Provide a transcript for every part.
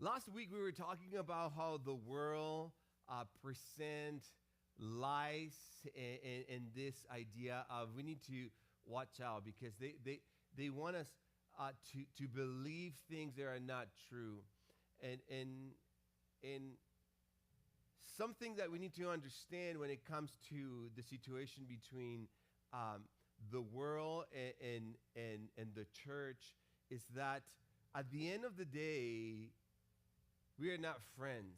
Last week we were talking about how the world present lies and this idea of we need to watch out because they want us to believe things that are not true. And something that we need to understand when it comes to the situation between the world and the church is that at the end of the day, we are not friends.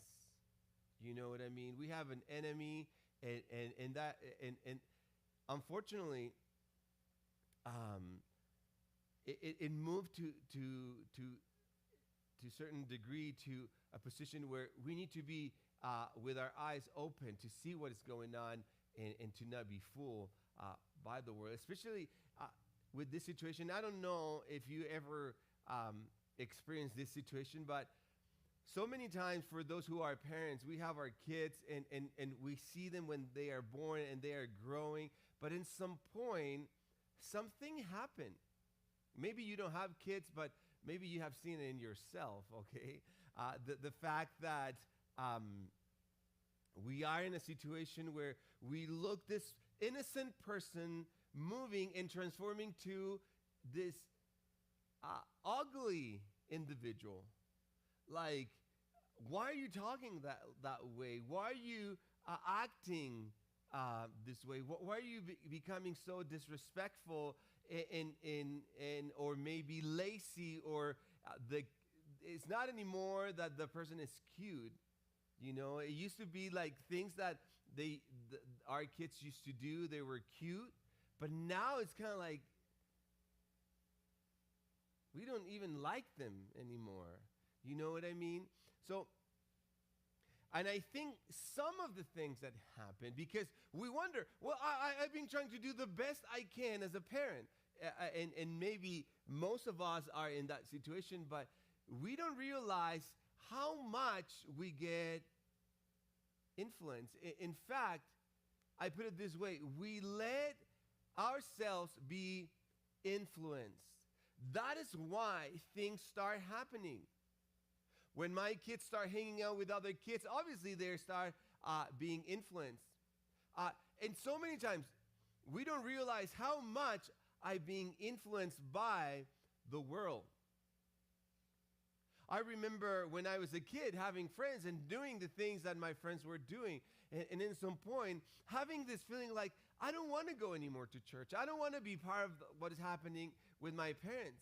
You know what I mean? We have an enemy, and unfortunately, it moved to a certain degree to a position where we need to be with our eyes open to see what is going on and to not be fooled by the world, especially with this situation. I don't know if you ever experienced this situation, but so many times for those who are parents, we have our kids and we see them when they are born and they are growing, but in some point, something happened. Maybe you don't have kids, but maybe you have seen it in yourself, okay? The fact that we are in a situation where we look this innocent person moving and transforming to this ugly individual. Like, why are you talking that way? Why are you acting this way? Why are you becoming so disrespectful and or maybe lazy, or it's not anymore that the person is cute. You know, it used to be like things that our kids used to do. They were cute, but now it's kind of like we don't even like them anymore. You know what I mean? So, and I think some of the things that happen, because we wonder, well, I've been trying to do the best I can as a parent. And maybe most of us are in that situation, but we don't realize how much we get influenced. In fact, I put it this way, we let ourselves be influenced. That is why things start happening. When my kids start hanging out with other kids, obviously they start being influenced. And so many times, we don't realize how much I'm being influenced by the world. I remember when I was a kid having friends and doing the things that my friends were doing. And in some point, having this feeling like, I don't want to go anymore to church. I don't want to be part of what is happening with my parents.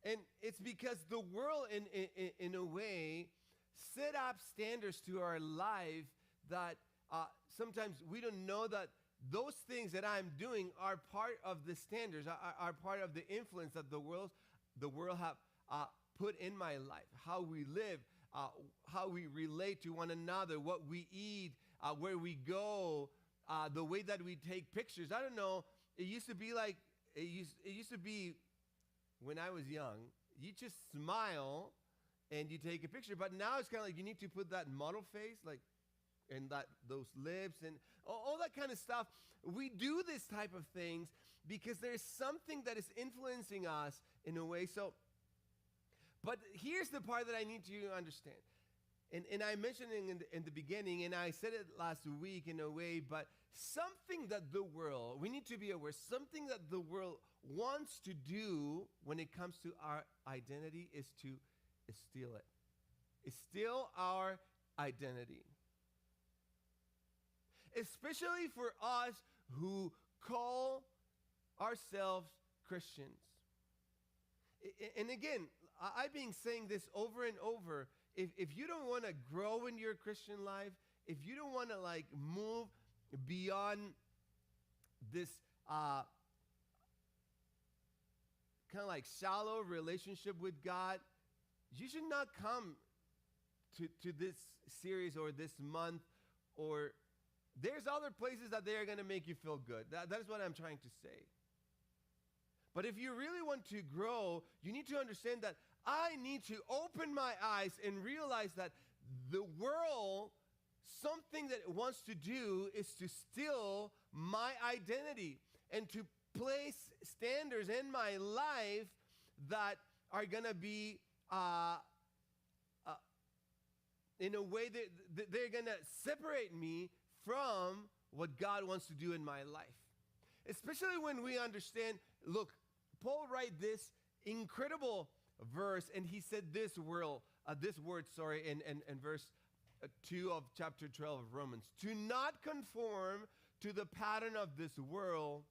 And it's because the world, in a way, set up standards to our life that sometimes we don't know that those things that I'm doing are part of the standards, are part of the influence that the world have put in my life. How we live, how we relate to one another, what we eat, where we go, the way that we take pictures. I don't know. It used to be like it used to be. When I was young, you just smile and you take a picture. But now it's kind of like you need to put that model face, like, and those lips and all that kind of stuff. We do this type of things because there's something that is influencing us in a way. So, but here's the part that I need you to understand. And I mentioned it in the beginning, and I said it last week in a way, but something that the world, we need to be aware, something that the world wants to do when it comes to our identity is to steal it. It's steal our identity. Especially for us who call ourselves Christians. And again, I've been saying this over and over. If you don't want to grow in your Christian life, if you don't want to like move beyond this kind of like shallow relationship with God, you should not come to this series or this month, or there's other places that they are going to make you feel good. That is what I'm trying to say. But if you really want to grow, you need to understand that I need to open my eyes and realize that the world, something that it wants to do is to steal my identity and to place standards in my life that are going to be in a way that they're going to separate me from what God wants to do in my life. Especially when we understand, look, Paul wrote this incredible verse, and he said this word, in verse 2 of chapter 12 of Romans. Do not conform to the pattern of this world,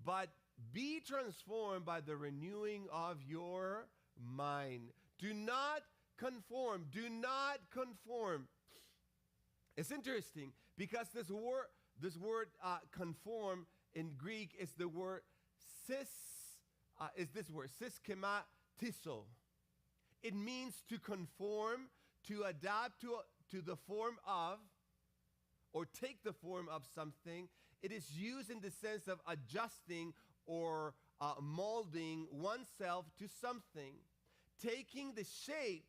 but be transformed by the renewing of your mind. Do not conform. Do not conform. It's interesting because this word conform in Greek is the word syschematizo. It means to conform, to adapt to the form of, or take the form of something. It is used in the sense of adjusting or molding oneself to something, taking the shape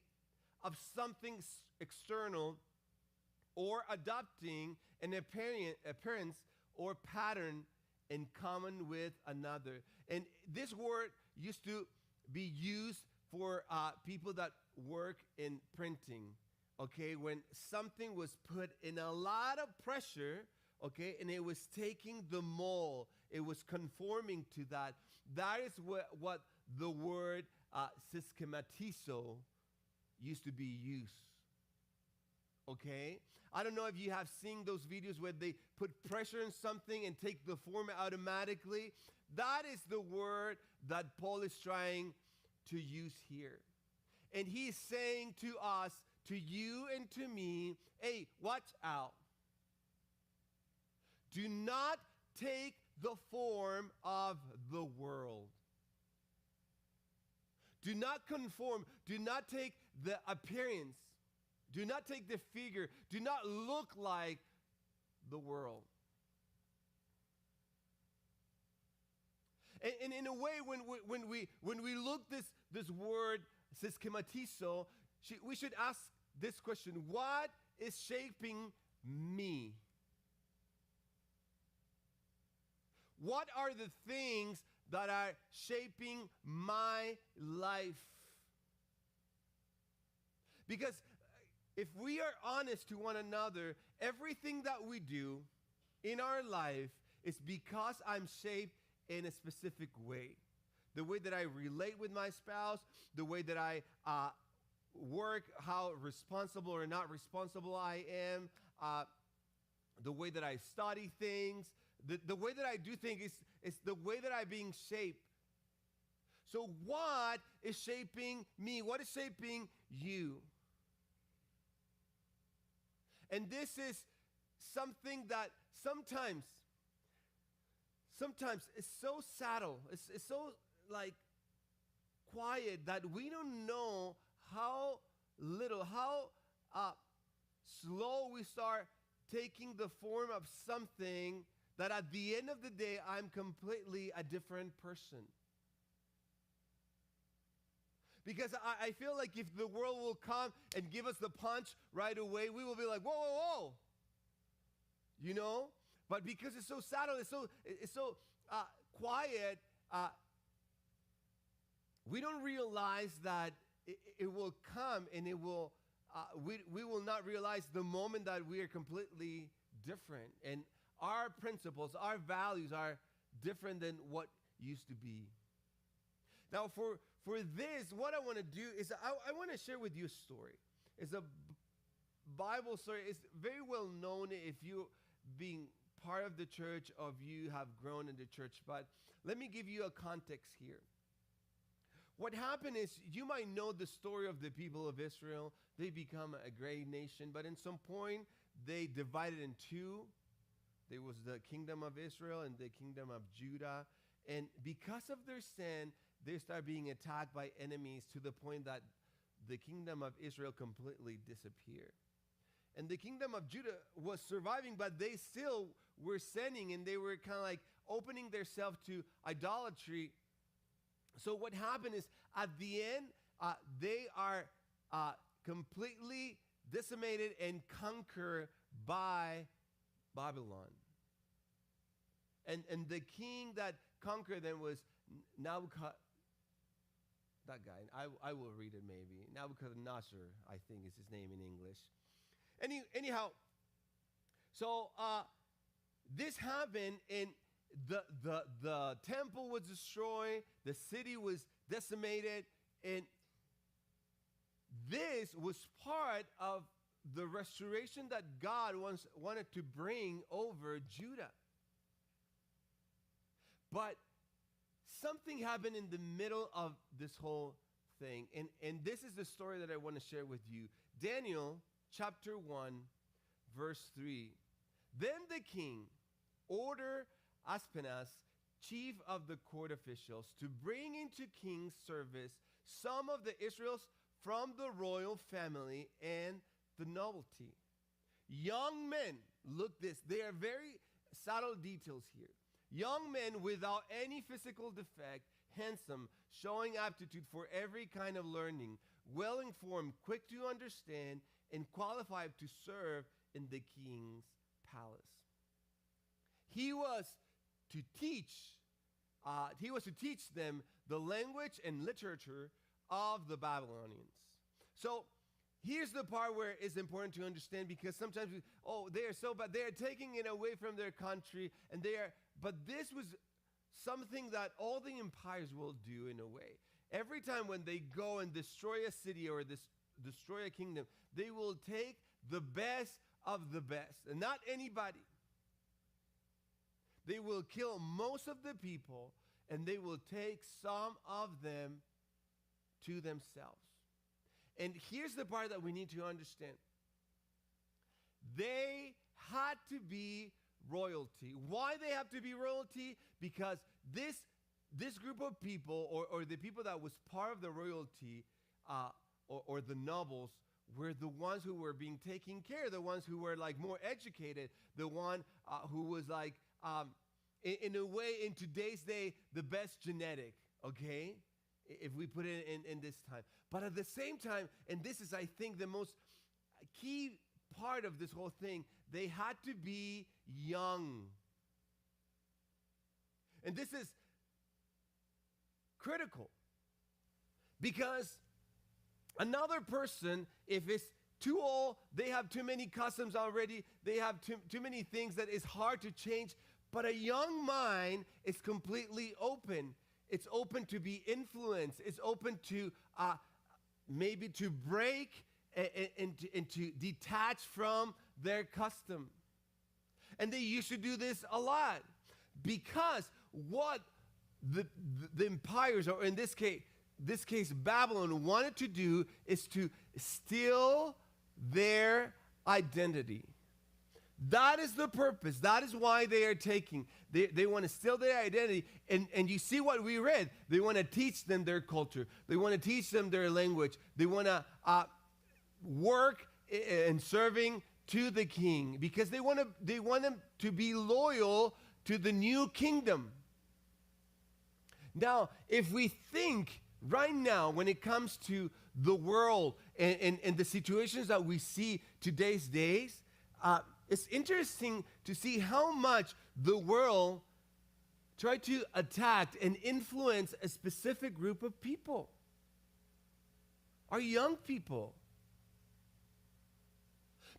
of something external, or adopting an appearance or pattern in common with another. And this word used to be used for people that work in printing, okay? When something was put in a lot of pressure, okay, and it was taking the mold, it was conforming to that. That is what the word syschematizo used to be used. Okay? I don't know if you have seen those videos where they put pressure on something and take the form automatically. That is the word that Paul is trying to use here. And he's saying to us, to you and to me, hey, watch out. Do not take the form of the world. Do not conform. Do not take the appearance. Do not take the figure. Do not look like the world. And in a way, when we look this word syschematizo, we should ask this question: what is shaping me? What are the things that are shaping my life? Because if we are honest to one another, everything that we do in our life is because I'm shaped in a specific way. The way that I relate with my spouse, the way that I work, how responsible or not responsible I am, the way that I study things, the way that I do things is the way that I'm being shaped. So what is shaping me? What is shaping you? And this is something that sometimes it's so subtle. It's so like quiet that we don't know how slow we start taking the form of something that at the end of the day, I'm completely a different person. Because I feel like if the world will come and give us the punch right away, we will be like, whoa, whoa, whoa. You know? But because it's so subtle, it's so quiet, we don't realize that it will come, and it will. We will not realize the moment that we are completely different, and our principles, our values are different than what used to be. Now, for this, what I want to do is I want to share with you a story. It's a Bible story. It's very well known if you being part of the church, or you have grown in the church. But let me give you a context here. What happened is, you might know the story of the people of Israel. They become a great nation, but in some point, they divided in two. There was the kingdom of Israel and the kingdom of Judah. And because of their sin, they start being attacked by enemies to the point that the kingdom of Israel completely disappeared. And the kingdom of Judah was surviving, but they still were sinning, and they were kind of like opening themselves to idolatry. So what happened is, at the end, they are completely decimated and conquered by Babylon. And the king that conquered them was that guy. I will read it maybe. Nabucodonosor, I think is his name in English. Anyhow, so this happened, and the temple was destroyed, the city was decimated, and this was part of the restoration that God wanted to bring over Judah. But something happened in the middle of this whole thing. And this is the story that I want to share with you. Daniel chapter 1, verse 3. Then the king ordered Aspenaz, chief of the court officials, to bring into king's service some of the Israelites from the royal family and the nobility. Young men, look this, they are very subtle details here. Young men without any physical defect, handsome, showing aptitude for every kind of learning, well-informed, quick to understand, and qualified to serve in the king's palace. He was to teach them the language and literature of the Babylonians. So here's the part where it's important to understand, because sometimes they are so bad. They are taking it away from their country, but this was something that all the empires will do in a way. Every time when they go and destroy a city or destroy a kingdom, they will take the best of the best, and not anybody. They will kill most of the people, and they will take some of them to themselves. And here's the part that we need to understand. They had to be royalty. Why they have to be royalty? Because this group of people, or the people that was part of the royalty, or the nobles, were the ones who were being taken care of, the ones who were like more educated, the one who was like, in a way, in today's day, the best genetic, okay? If we put it in this time. But at the same time, and this is, I think, the most key part of this whole thing, they had to be young. And this is critical, because another person, if it's too old, they have too many customs already, they have too many things that is hard to change. But a young mind is completely open. It's open to be influenced. It's open to maybe to break and to detach from their custom. And they used to do this a lot, because what the empires, or in this case Babylon, wanted to do is to steal their identity. That is the purpose. That is why they are taking. They want to steal their identity. And you see what we read. They want to teach them their culture. They want to teach them their language. They want to work in serving to the king, because they want them to be loyal to the new kingdom. Now, if we think right now, when it comes to the world and the situations that we see today's days, it's interesting to see how much the world tried to attack and influence a specific group of people. Our young people.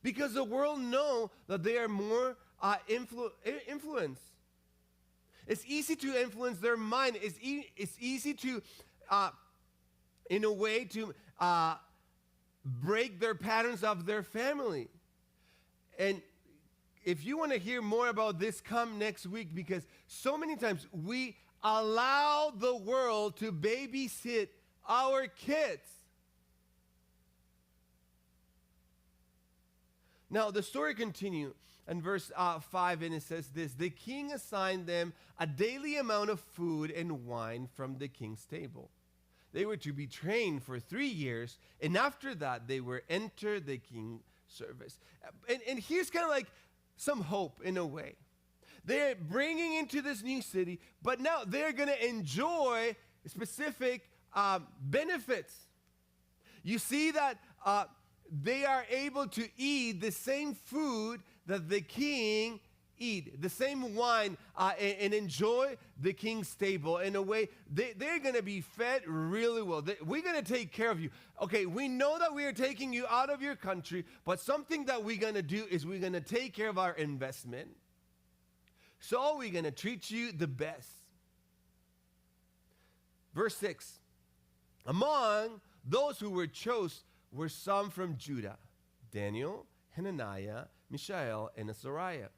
Because the world know that they are more influenced. It's easy to influence their mind. It's easy to, in a way, to break their patterns of their family. And if you want to hear more about this, come next week, because so many times we allow the world to babysit our kids. Now, the story continues in verse 5, and it says this: the king assigned them a daily amount of food and wine from the king's table. They were to be trained for 3 years, and after that, they were enter the king's service. And here's kind of like some hope in a way. They're bringing into this new city, but now they're going to enjoy specific benefits. You see that they are able to eat the same food that the king eat the same wine and enjoy the king's table in a way. They're going to be fed really well. We're going to take care of you. Okay, we know that we are taking you out of your country, but something that we're going to do is we're going to take care of our investment. So we're going to treat you the best. Verse 6. Among those who were chosen were some from Judah: Daniel, Hananiah, Mishael, and Azariah.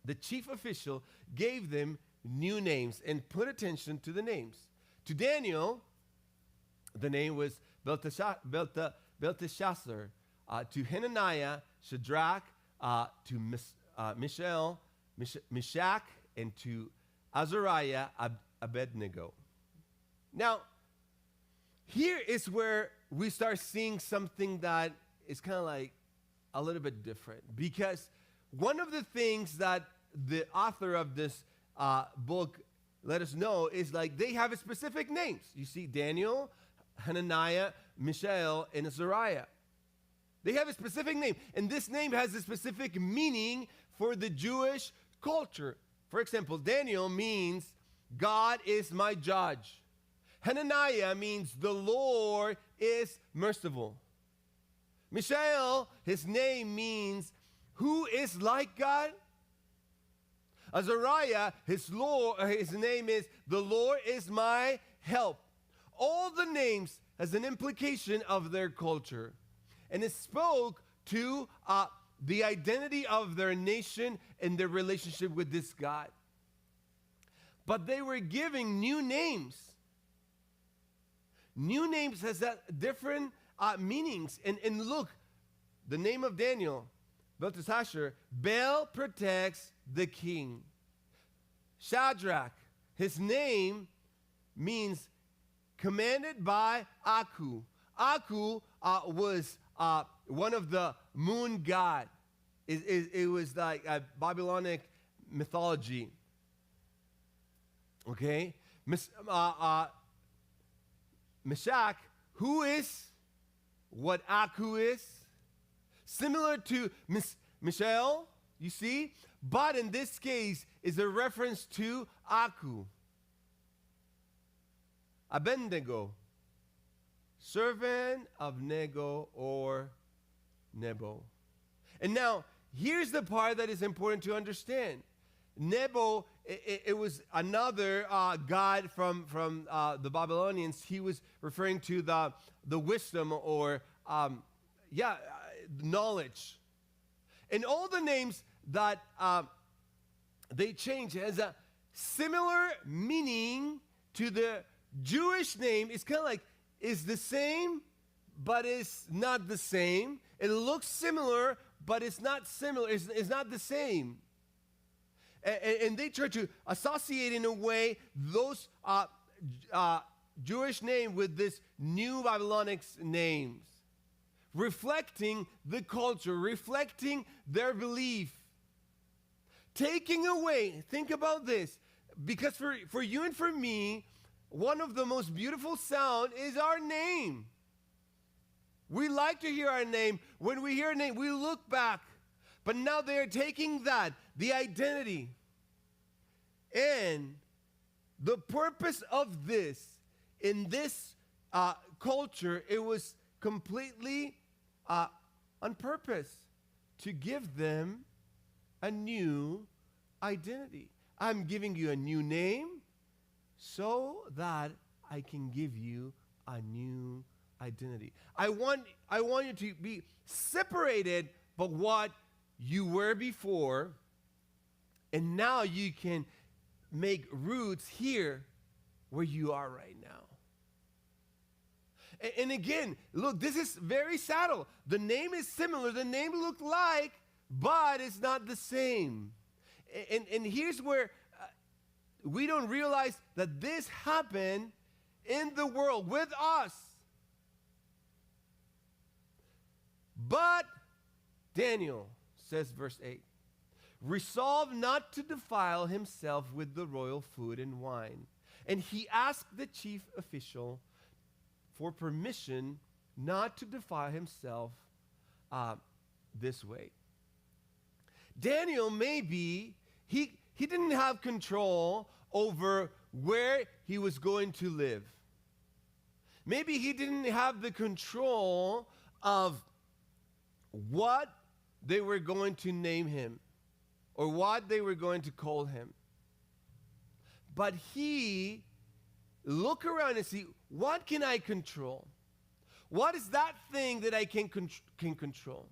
The chief official gave them new names, and put attention to the names. To Daniel, the name was Belteshazzar. To Hananiah, Shadrach. To Mishael, Meshach, and to Azariah, Abednego. Now, here is where we start seeing something that is kind of like a little bit different, because one of the things that the author of this book let us know is like they have specific names. You see, Daniel, Hananiah, Mishael, and Azariah. They have a specific name, and this name has a specific meaning for the Jewish culture. For example, Daniel means God is my judge. Hananiah means the Lord is merciful. Mishael, his name means who is like God. Azariah, his name is the Lord is my help. All the names has an implication of their culture, and it spoke to the identity of their nation and their relationship with this God. But they were giving new names. New names has different meanings. And look, the name of Daniel, Belteshazzar, Bel protects the king. Shadrach, his name means commanded by Aku. Aku was one of the moon god. It was like a Babylonic mythology. Okay? Meshach, who is what Aku is, similar to Mishael, you see, but in this case is a reference to Aku. Abednego, servant of Nego or Nebo. And now, here's the part that is important to understand. Nebo, it was another god from the Babylonians. He was referring to the wisdom or, knowledge. And all the names that they changed has a similar meaning to the Jewish name. It's kind of like, is the same, but it's not the same. It looks similar, but it's not similar. It's not the same. And they try to associate in a way those Jewish names with this new Babylonic names, reflecting the culture, reflecting their belief. Taking away, think about this, because for you and for me, one of the most beautiful sound is our name. We like to hear our name. When we hear a name, we look back. But now they are taking that, the identity. And the purpose of this, in this culture, it was completely on purpose to give them a new identity. I'm giving you a new name so that I can give you a new identity. I want you to be separated from what you were before, and now you can make roots here where you are right now. And again, look, this is very subtle. The name is similar, the name look like, but it's not the same. And here's where we don't realize that this happened in the world with us. But Daniel, says verse 8, resolved not to defile himself with the royal food and wine. And he asked the chief official for permission not to defile himself this way. Daniel, maybe he didn't have control over where he was going to live. Maybe he didn't have the control of what they were going to name him or what they were going to call him. But he looked around and see, what can I control? What is that thing that I can control?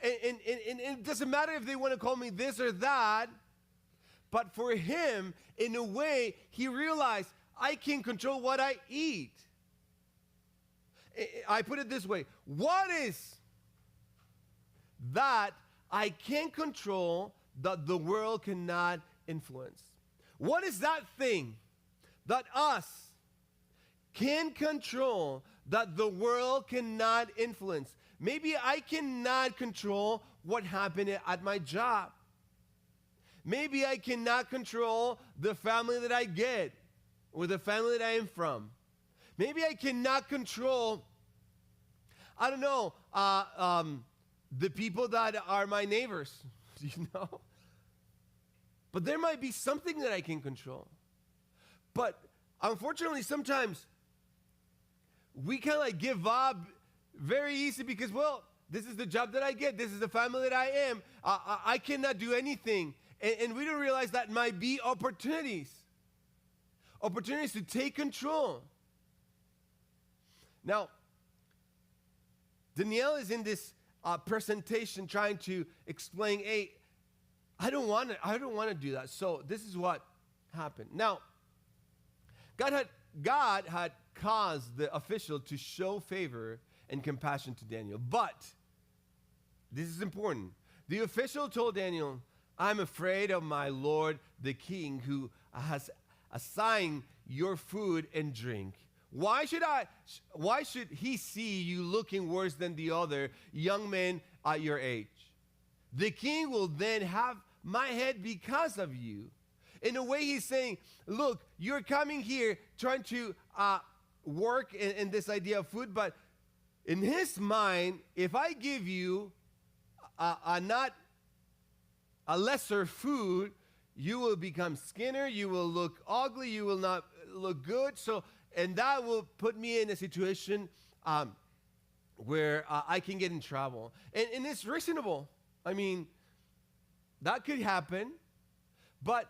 And it doesn't matter if they want to call me this or that, but for him, in a way, he realized, I can control what I eat. I put it this way, what is that I can control that the world cannot influence? What is that thing that us can control that the world cannot influence? Maybe I cannot control what happened at my job. Maybe I cannot control the family that I get or the family that I am from. Maybe I cannot control, I don't know, the people that are my neighbors, you know? But there might be something that I can control. But unfortunately, sometimes we kind of like give up very easy because, well, this is the job that I get. This is the family that I am. I cannot do anything. And we don't realize that might be opportunities. Opportunities to take control. Now, Danielle is in this presentation trying to explain, hey, I don't want to do that. So this is what happened. Now, God had caused the official to show favor and compassion to Daniel. But, this is important, the official told Daniel, I'm afraid of my lord the king who has assigned your food and drink. Why should he see you looking worse than the other young men at your age? The king will then have my head because of you. In a way, he's saying, look, you're coming here trying to work in this idea of food, but in his mind, if I give you not a lesser food, you will become skinnier, you will look ugly, you will not look good. And that will put me in a situation where I can get in trouble. And it's reasonable. I mean, that could happen. But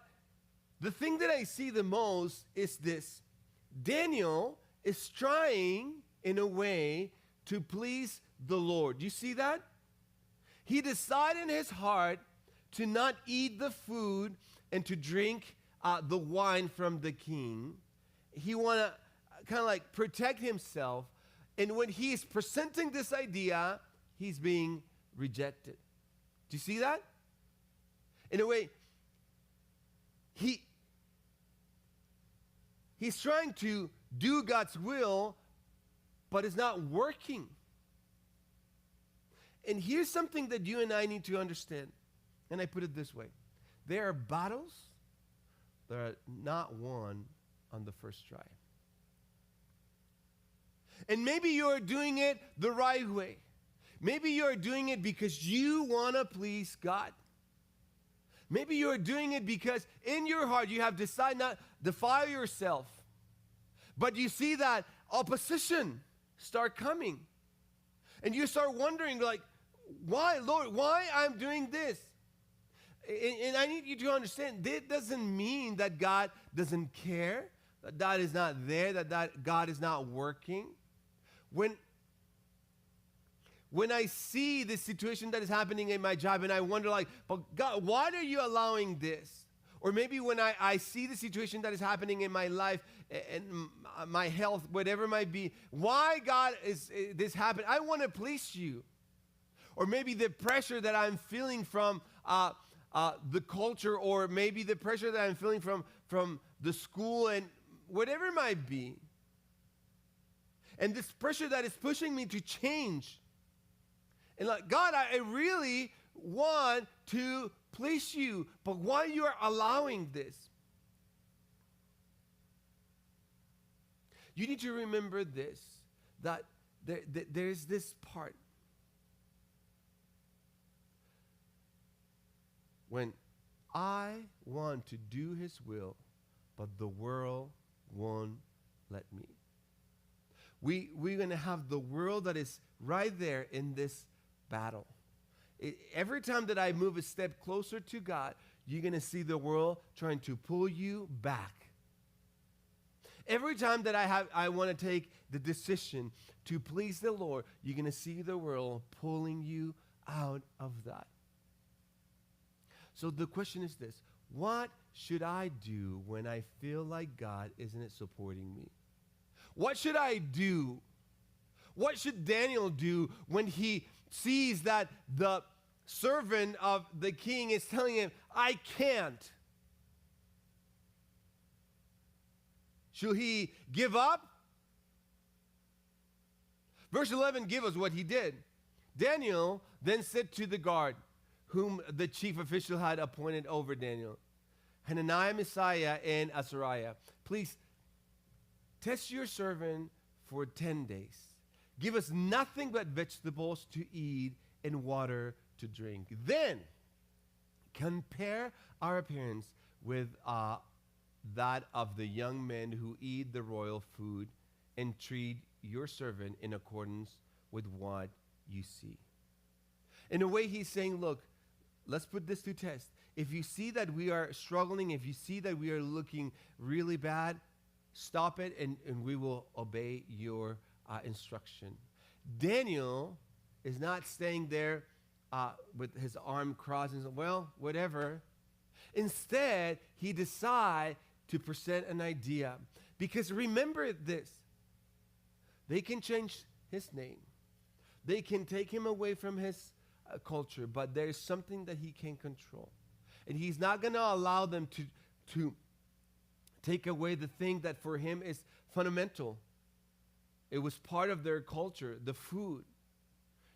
the thing that I see the most is this. Daniel is trying, in a way, to please the Lord. Do you see that? He decided in his heart to not eat the food and to drink the wine from the king. He want to kind of like protect himself. And when he is presenting this idea, he's being rejected. Do you see that? In a way, he's trying to do God's will, but it's not working. And here's something that you and I need to understand. And I put it this way. There are battles that are not won on the first try. And maybe you're doing it the right way. Maybe you're doing it because you want to please God. Maybe you're doing it because in your heart you have decided not to defile yourself. But you see that opposition start coming. And you start wondering like, why, Lord, why I'm doing this? And I need you to understand, that doesn't mean that God doesn't care, that God is not there, that God is not working. When I see this situation that is happening in my job and I wonder like, but God, why are you allowing this? Or maybe when I see the situation that is happening in my life and my health, whatever it might be, why God is this happening? I want to please you. Or maybe the pressure that I'm feeling from the culture, or maybe the pressure that I'm feeling from the school and whatever it might be. And this pressure that is pushing me to change. And like, God, I really want to please you, but why you are allowing this? You need to remember this, that there's this part. when I want to do his will, but the world won't let me. We're going to have the world that is right there in this battle. Every time that I move a step closer to God, you're going to see the world trying to pull you back. Every time that I want to take the decision to please the Lord, you're going to see the world pulling you out of that. So the question is this: what should I do when I feel like God isn't supporting me? What should I do? What should Daniel do when he sees that the servant of the king is telling him, I can't? Should he give up? Verse 11 gives us what he did. Daniel then said to the guard, whom the chief official had appointed over Daniel, Hananiah, Misaiah, and Azariah, please test your servant for 10 days. Give us nothing but vegetables to eat and water to drink. Then compare our appearance with that of the young men who eat the royal food, and treat your servant in accordance with what you see. In a way, he's saying, look, let's put this to test. If you see that we are struggling, if you see that we are looking really bad, stop it, and we will obey your instruction. Daniel is not staying there with his arm crossed and saying, well, whatever. Instead, he decides to present an idea. Because remember this, they can change his name. They can take him away from his culture, but there's something that he can control. And he's not going to allow them to take away the thing that for him is fundamental. It was part of their culture, the food.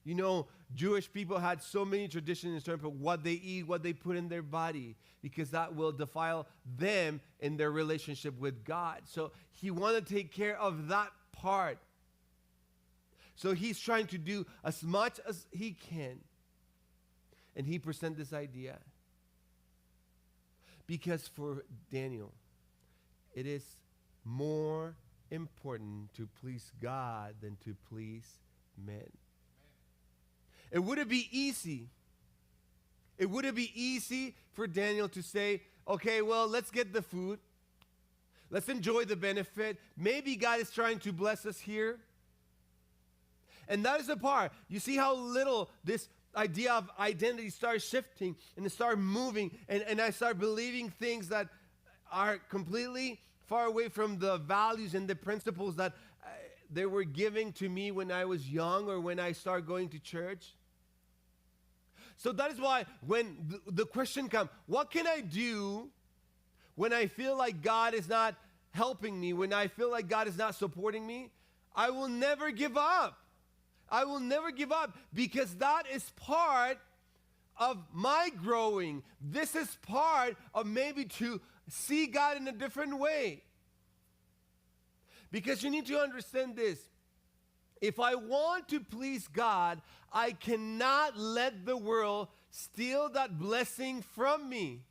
You know, Jewish people had so many traditions in terms of what they eat, what they put in their body, because that will defile them in their relationship with God. So he wanted to take care of that part. So he's trying to do as much as he can. And he presents this idea. Because for Daniel, it is more important to please God than to please men. It wouldn't be easy. It wouldn't be easy for Daniel to say, okay, well, let's get the food. Let's enjoy the benefit. Maybe God is trying to bless us here. And that is the part. You see how little this idea of identity starts shifting and it starts moving. And I start believing things that are completely far away from the values and the principles that they were giving to me when I was young or when I started going to church. So that is why when the question comes, what can I do when I feel like God is not helping me, when I feel like God is not supporting me? I will never give up. I will never give up, because that is part of my growing. This is part of maybe to see God in a different way. Because you need to understand this. If I want to please God, I cannot let the world steal that blessing from me.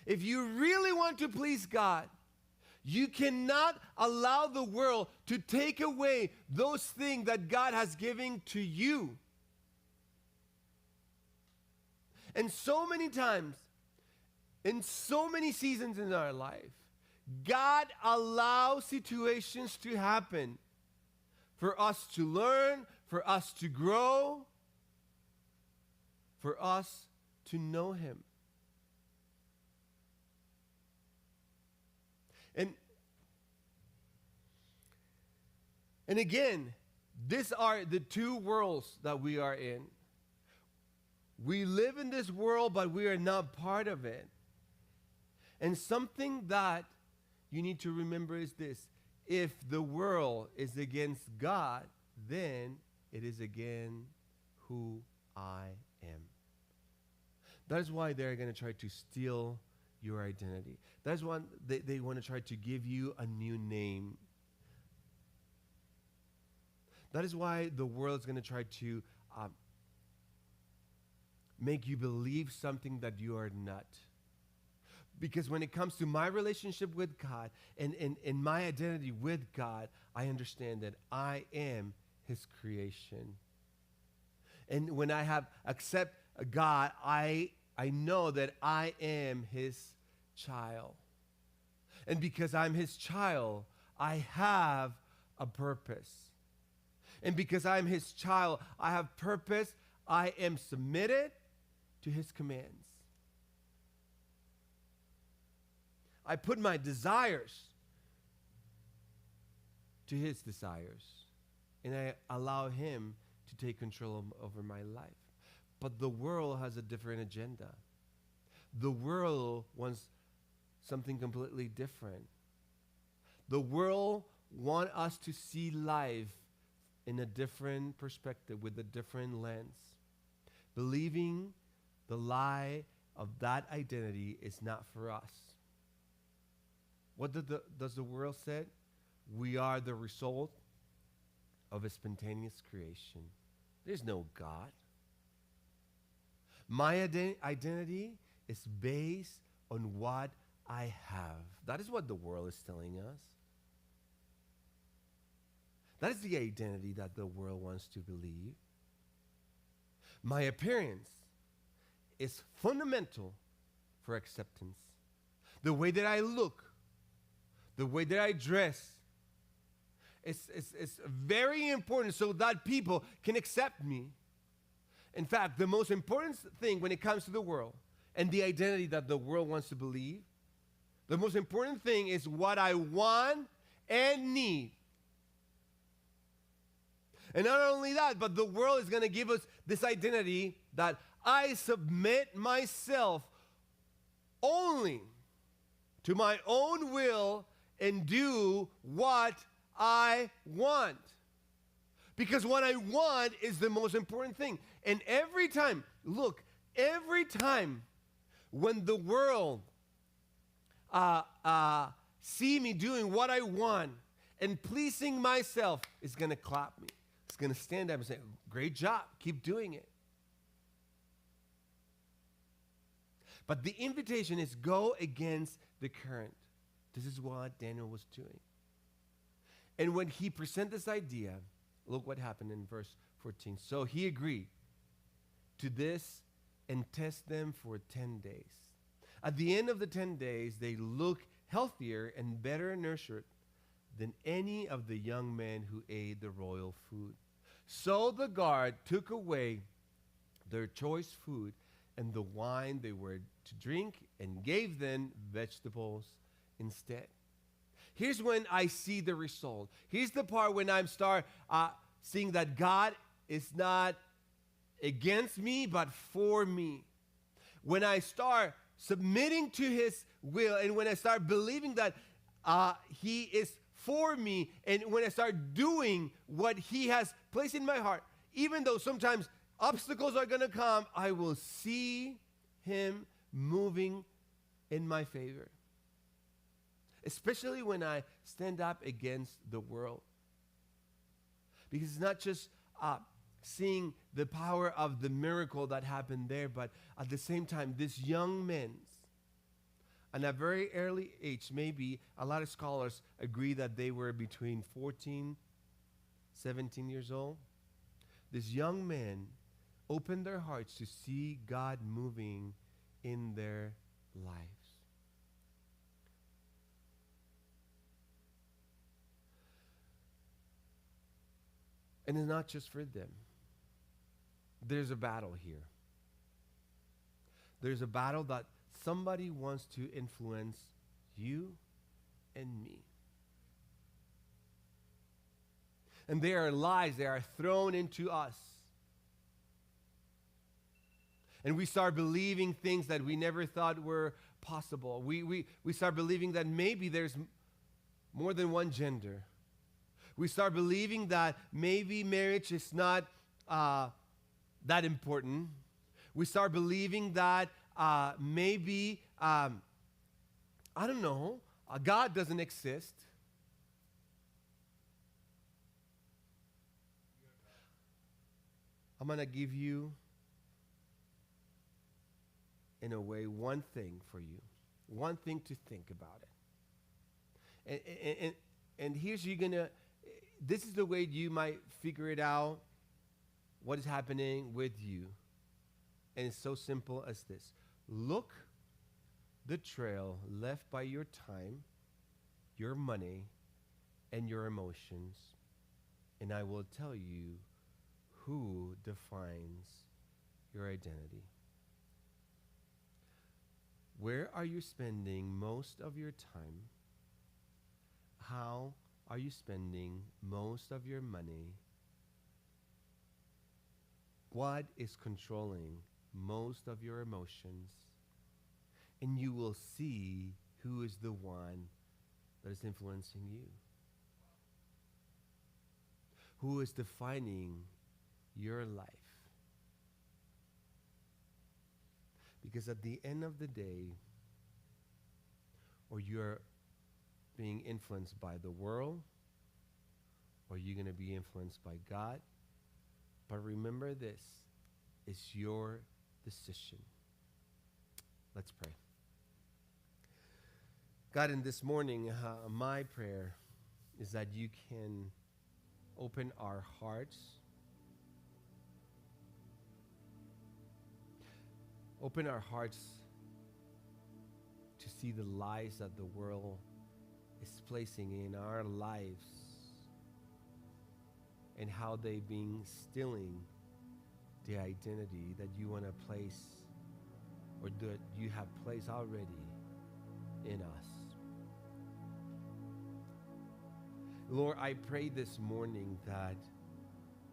If you really want to please God, you cannot allow the world to take away those things that God has given to you. And so many times, in so many seasons in our life, God allows situations to happen for us to learn, for us to grow, for us to know Him. And again, these are the two worlds that we are in. We live in this world, but we are not part of it. And something that you need to remember is this: if the world is against God, then it is against who I am. That is why they're going to try to steal your identity. That is why they want to try to give you a new name. That is why the world is going to try to make you believe something that you are not. Because when it comes to my relationship with God and my identity with God, I understand that I am his creation. And when I have accept God, I know that I am his child. And because I'm his child, I have a purpose. And because I'm his child, I have purpose. I am submitted to his commands. I put my desires to his desires. And I allow him to take control over my life. But the world has a different agenda. The world wants something completely different. The world wants us to see life in a different perspective, with a different lens. Believing the lie of that identity is not for us. What does the world say? We are the result of a spontaneous creation. There's no God. My identity is based on what I have. That is what the world is telling us. That is the identity that the world wants to believe. My appearance is fundamental for acceptance. The way that I look, the way that I dress, it's very important so that people can accept me. In fact, the most important thing when it comes to the world and the identity that the world wants to believe, the most important thing is what I want and need. And not only that, but the world is going to give us this identity that I submit myself only to my own will and do what I want. Because what I want is the most important thing. And every time when the world see me doing what I want and pleasing myself, it's going to clap me. It's going to stand up and say, great job, keep doing it. But the invitation is go against the current. This is what Daniel was doing. And when he presented this idea, look what happened in verse 14. So he agreed to this and test them for 10 days. At the end of the 10 days, they looked healthier and better nurtured than any of the young men who ate the royal food. So the guard took away their choice food and the wine they were to drink and gave them vegetables instead. Here's when I see the result. Here's the part when I start seeing that God is not against me, but for me. When I start submitting to his will, and when I start believing that he is for me, and when I start doing what he has placed in my heart, even though sometimes obstacles are going to come, I will see him moving in my favor. Especially when I stand up against the world. Because it's not just seeing the power of the miracle that happened there, but at the same time, this young men, at a very early age, maybe a lot of scholars agree that they were between 14, 17 years old. These young men opened their hearts to see God moving in their lives. And it's not just for them. There's a battle here. There's a battle that somebody wants to influence you and me. And there are lies that are thrown into us. And we start believing things that we never thought were possible. We start believing that maybe there's more than one gender. We start believing that maybe marriage is not that important. We start believing that maybe, I don't know, God doesn't exist. I'm going to give you in a way, one thing for you, one thing to think about it. And here's you're going to, this is the way you might figure it out, what is happening with you. And it's so simple as this. Look the trail left by your time, your money, and your emotions, and I will tell you who defines your identity. Where are you spending most of your time? How are you spending most of your money? What is controlling most of your emotions? And you will see who is the one that is influencing you. Who is defining your life? Because at the end of the day, or you're being influenced by the world, or you're going to be influenced by God. But remember this, it's your decision. Let's pray. God, in this morning, my prayer is that you can open our hearts, open our hearts to see the lies that the world is placing in our lives and how they've been stealing the identity that you want to place or that you have placed already in us. Lord, I pray this morning that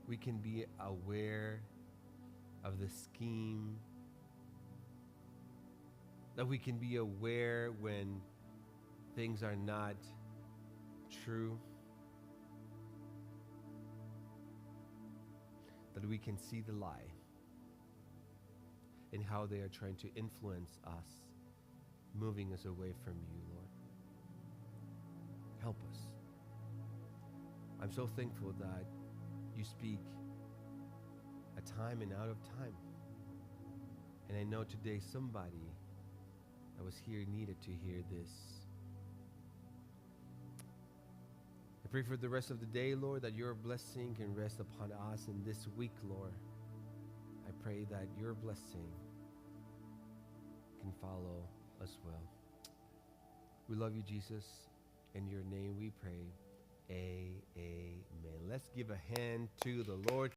we can be aware of the scheme, that we can be aware when things are not true, that we can see the lie and how they are trying to influence us, moving us away from you, Lord. Help us. I'm so thankful that you speak a time and out of time. And I know today somebody that was here needed to hear this. I pray for the rest of the day, Lord, that your blessing can rest upon us in this week, Lord. I pray that your blessing can follow us well. We love you, Jesus. In your name we pray. Amen. Let's give a hand to the Lord.